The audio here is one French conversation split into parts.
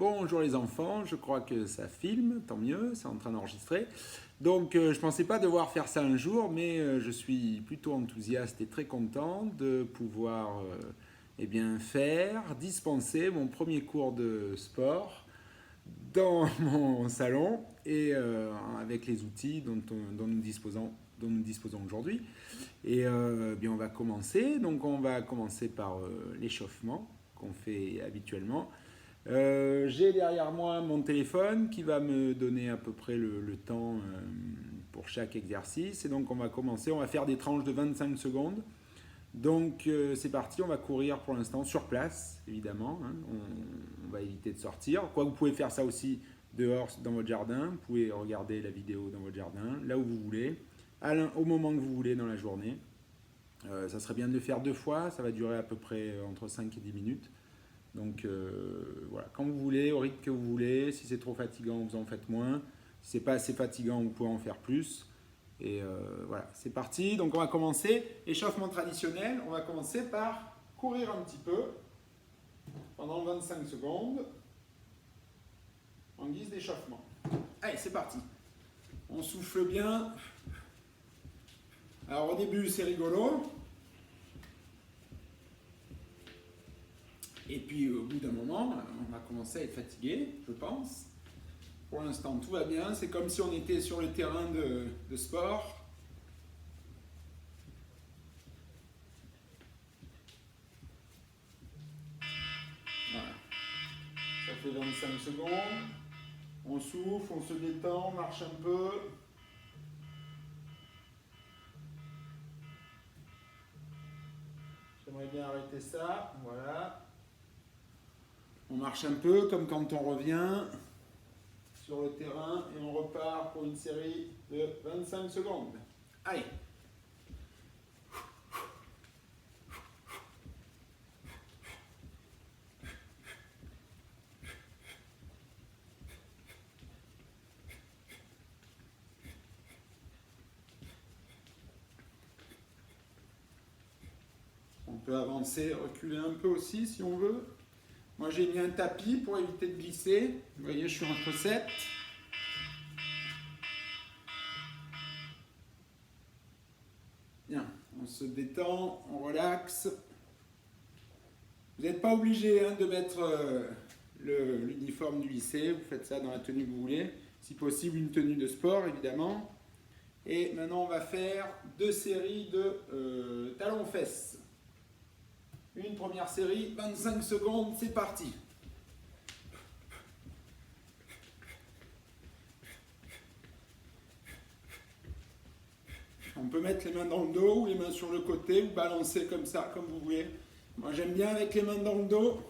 Bonjour les enfants, je crois que ça filme, tant mieux, c'est en train d'enregistrer. Donc je ne pensais pas devoir faire ça un jour, mais je suis plutôt enthousiaste et très content de pouvoir dispenser mon premier cours de sport dans mon salon et avec les outils dont nous disposons aujourd'hui. Et on va commencer. Donc on va commencer par l'échauffement qu'on fait habituellement. J'ai derrière moi mon téléphone qui va me donner à peu près le temps pour chaque exercice. Et donc on va commencer, on va faire des tranches de 25 secondes. Donc c'est parti, on va courir pour l'instant sur place, évidemment. Hein. On va éviter de sortir. Quoi, vous pouvez faire ça aussi dehors dans votre jardin. Vous pouvez regarder la vidéo dans votre jardin, là où vous voulez, au moment que vous voulez dans la journée. Ça serait bien de le faire 2 fois, ça va durer à peu près entre 5 et 10 minutes. Donc voilà, quand vous voulez, au rythme que vous voulez. Si c'est trop fatigant, vous en faites moins. Si c'est pas assez fatigant, vous pouvez en faire plus. Et voilà, c'est parti. Donc on va commencer. Échauffement traditionnel. On va commencer par courir un petit peu pendant 25 secondes en guise d'échauffement. Allez, c'est parti. On souffle bien. Alors au début, c'est rigolo. Et puis au bout d'un moment, on va commencer à être fatigué, je pense. Pour l'instant, tout va bien. C'est comme si on était sur le terrain de sport. Voilà. Ça fait 25 secondes. On souffle, on se détend, on marche un peu. J'aimerais bien arrêter ça. Voilà. On marche un peu comme quand on revient sur le terrain et on repart pour une série de 25 secondes. Allez. On peut avancer, reculer un peu aussi si on veut. Moi j'ai mis un tapis pour éviter de glisser. Vous voyez, je suis en chaussette. Bien, on se détend, on relaxe. Vous n'êtes pas obligé de mettre l'uniforme du lycée. Vous faites ça dans la tenue que vous voulez. Si possible, une tenue de sport, évidemment. Et maintenant, on va faire 2 séries de talons-fesses. Une première série, 25 secondes, c'est parti. On peut mettre les mains dans le dos ou les mains sur le côté, ou balancer comme ça, comme vous voulez. Moi, j'aime bien avec les mains dans le dos.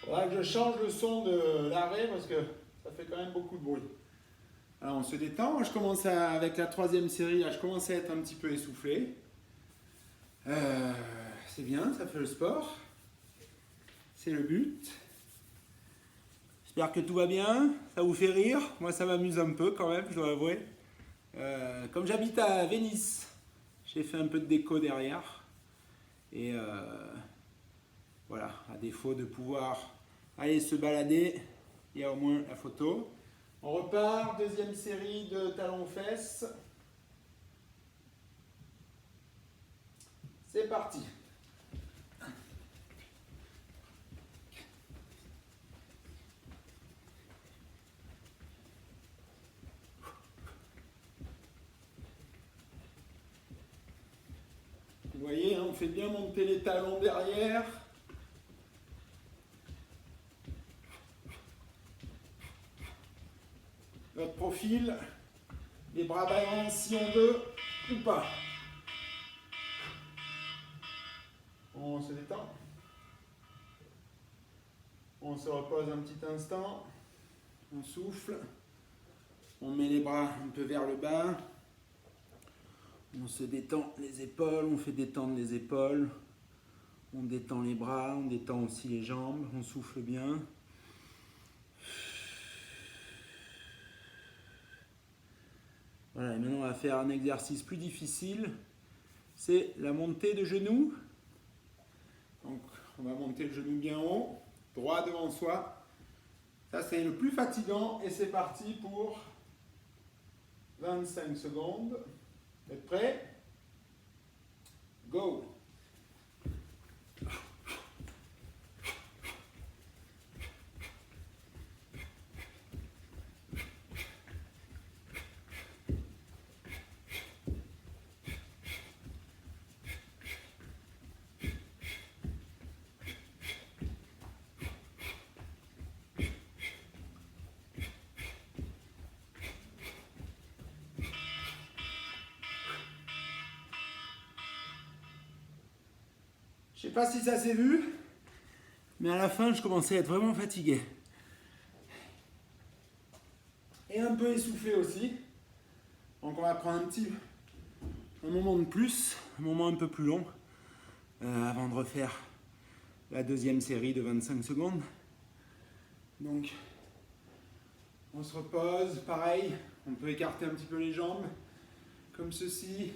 Il faudra que je change le son de l'arrêt parce que ça fait quand même beaucoup de bruit. Alors on se détend. Moi, je commence avec la 3e série, là, je commence à être un petit peu essoufflé. C'est bien, ça fait le sport. C'est le but. J'espère que tout va bien, ça vous fait rire. Moi ça m'amuse un peu quand même, je dois avouer. Comme j'habite à Venise, j'ai fait un peu de déco derrière. Et voilà, à défaut de pouvoir aller se balader, il y a au moins la photo. On repart, 2e série de talons-fesses. C'est parti. Vous voyez, on fait bien monter les talons derrière. Notre profil, les bras balancent si on veut ou pas. On se détend. On se repose un petit instant. On souffle. On met les bras un peu vers le bas. On se détend les épaules, on fait détendre les épaules. On détend les bras, on détend aussi les jambes. On souffle bien. Voilà, et maintenant on va faire un exercice plus difficile. C'est la montée de genoux. Donc on va monter le genou bien haut, droit devant soi. Ça c'est le plus fatigant et c'est parti pour 25 secondes. Vous êtes prêts? Go! Je sais pas si ça s'est vu, mais à la fin, je commençais à être vraiment fatigué. Et un peu essoufflé aussi. Donc on va prendre un moment de plus, un moment un peu plus long, avant de refaire la deuxième série de 25 secondes. Donc on se repose, pareil, on peut écarter un petit peu les jambes, comme ceci.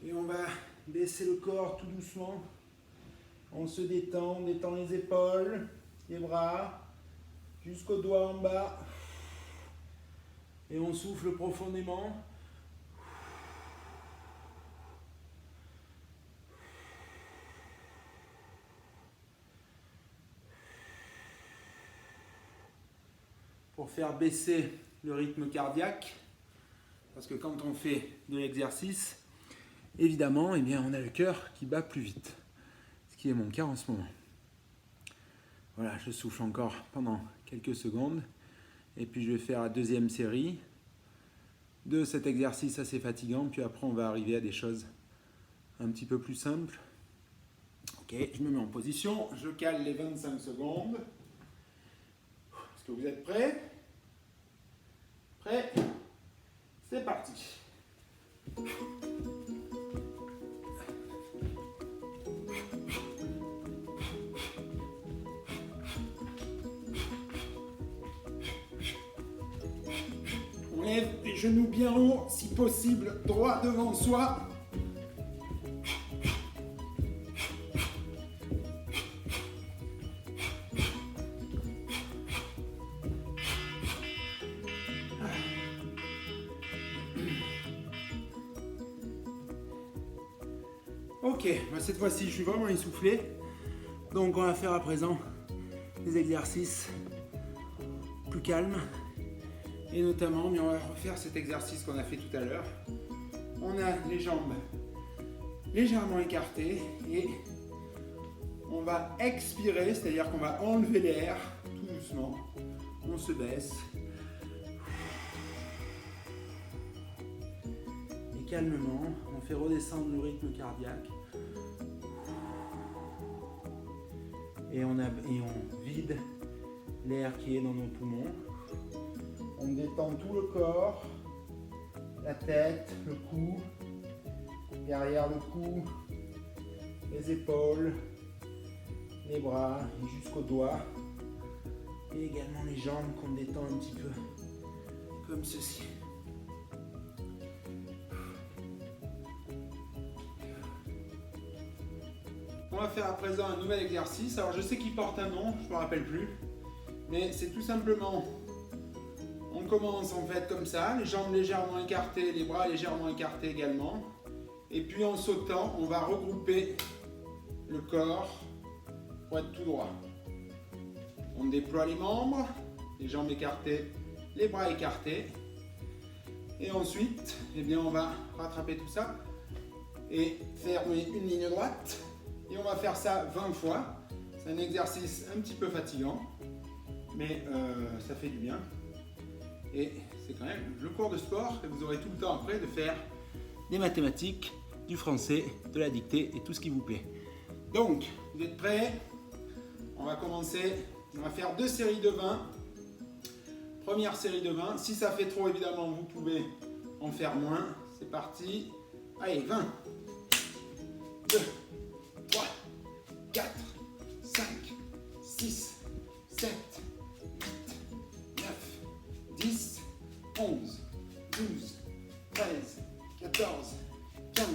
Et on va baisser le corps tout doucement. On se détend, on détend les épaules, les bras, jusqu'aux doigts en bas. Et on souffle profondément. Pour faire baisser le rythme cardiaque. Parce que quand on fait de l'exercice, évidemment, eh bien, on a le cœur qui bat plus vite. Ce qui est mon cas en ce moment. Voilà, je souffle encore pendant quelques secondes. Et puis je vais faire la deuxième série de cet exercice assez fatigant. Puis après, on va arriver à des choses un petit peu plus simples. Ok, je me mets en position. Je cale les 25 secondes. Est-ce que vous êtes prêts? Prêts? C'est parti. On lève les genoux bien haut, si possible, droit devant soi. Ok, cette fois-ci, je suis vraiment essoufflé. Donc, on va faire à présent des exercices plus calmes. Et notamment, on va refaire cet exercice qu'on a fait tout à l'heure. On a les jambes légèrement écartées et on va expirer, c'est-à-dire qu'on va enlever l'air tout doucement. On se baisse. Et calmement, on fait redescendre le rythme cardiaque. Et on vide l'air qui est dans nos poumons. On détend tout le corps, la tête, le cou, derrière le cou, les épaules, les bras et jusqu'aux doigts. Et également les jambes qu'on détend un petit peu, comme ceci. On va faire à présent un nouvel exercice. Alors je sais qu'il porte un nom, je ne me rappelle plus. Mais c'est tout simplement, on commence en fait comme ça, les jambes légèrement écartées, les bras légèrement écartés également. Et puis en sautant, on va regrouper le corps pour être tout droit. On déploie les membres, les jambes écartées, les bras écartés. Et ensuite, eh bien, on va rattraper tout ça et faire une ligne droite. Et on va faire ça 20 fois. C'est un exercice un petit peu fatigant, mais ça fait du bien. Et c'est quand même le cours de sport et vous aurez tout le temps après de faire des mathématiques, du français, de la dictée et tout ce qui vous plaît. Donc, vous êtes prêts? On va commencer. On va faire 2 séries de 20. Première série de 20. Si ça fait trop, évidemment, vous pouvez en faire moins. C'est parti. Allez, 20. 2, 3, 4, 5, 6, 7, 8, 9, 10, 11, 12, 13, 14, 15,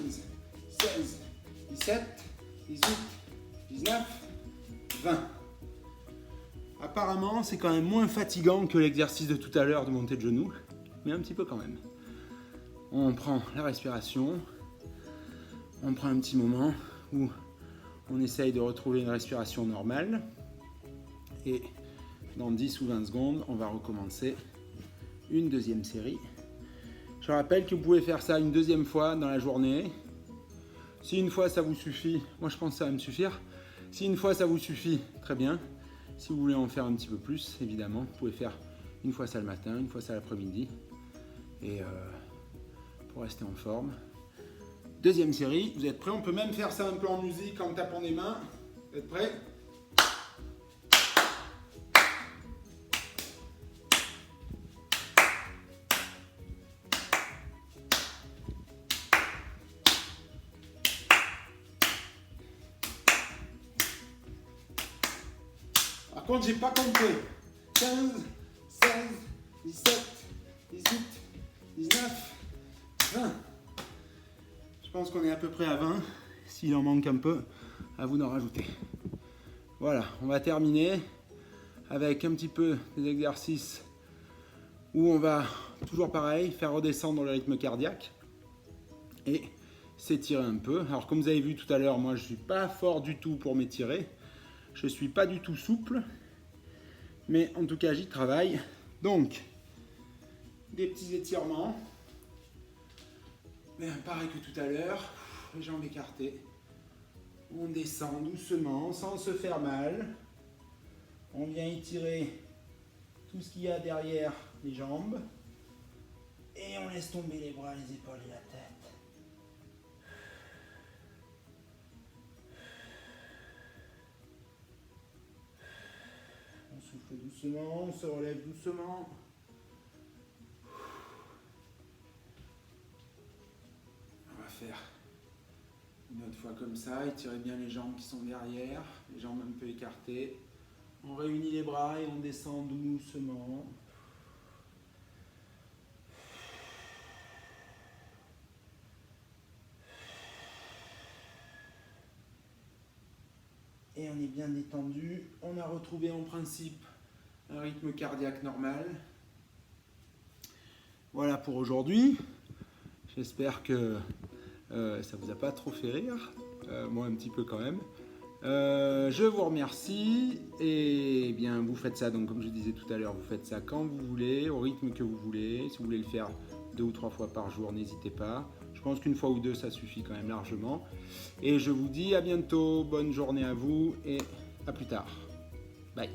16, 17, 18, 19, 20. Apparemment, c'est quand même moins fatigant que l'exercice de tout à l'heure de montée de genoux, mais un petit peu quand même. On prend la respiration, on prend un petit moment où on essaye de retrouver une respiration normale et dans 10 ou 20 secondes, on va recommencer une deuxième série. Je rappelle que vous pouvez faire ça une deuxième fois dans la journée. Si une fois ça vous suffit, moi je pense que ça va me suffire. Si une fois ça vous suffit, très bien. Si vous voulez en faire un petit peu plus, évidemment, vous pouvez faire une fois ça le matin, une fois ça l'après-midi. Et pour rester en forme. Deuxième série, vous êtes prêts? On peut même faire ça un peu en musique en tapant des mains. Vous êtes prêts? Par contre, j'ai pas compté. 15, 16, 17, 18, 19, 20. Je pense qu'on est à peu près à 20. S'il en manque un peu, à vous d'en rajouter. Voilà, on va terminer avec un petit peu des exercices où on va, toujours pareil, faire redescendre le rythme cardiaque et s'étirer un peu. Alors comme vous avez vu tout à l'heure, moi je ne suis pas fort du tout pour m'étirer. Je ne suis pas du tout souple, mais en tout cas j'y travaille. Donc, des petits étirements. Mais pareil que tout à l'heure, les jambes écartées. On descend doucement, sans se faire mal. On vient étirer tout ce qu'il y a derrière les jambes. Et on laisse tomber les bras, les épaules et la tête. On souffle doucement, on se relève doucement. On va faire une autre fois comme ça, étirez bien les jambes qui sont derrière, les jambes un peu écartées. On réunit les bras et on descend doucement. Et on est bien détendu. On a retrouvé en principe un rythme cardiaque normal. Voilà pour aujourd'hui. J'espère que ça vous a pas trop fait rire. Moi un petit peu quand même. Je vous remercie et bien vous faites ça, donc comme je disais tout à l'heure, vous faites ça quand vous voulez, au rythme que vous voulez. Si vous voulez le faire 2 ou 3 fois par jour, n'hésitez pas. Je pense qu'une fois ou deux ça suffit quand même largement. Et je vous dis à bientôt, bonne journée à vous et à plus tard. Bye.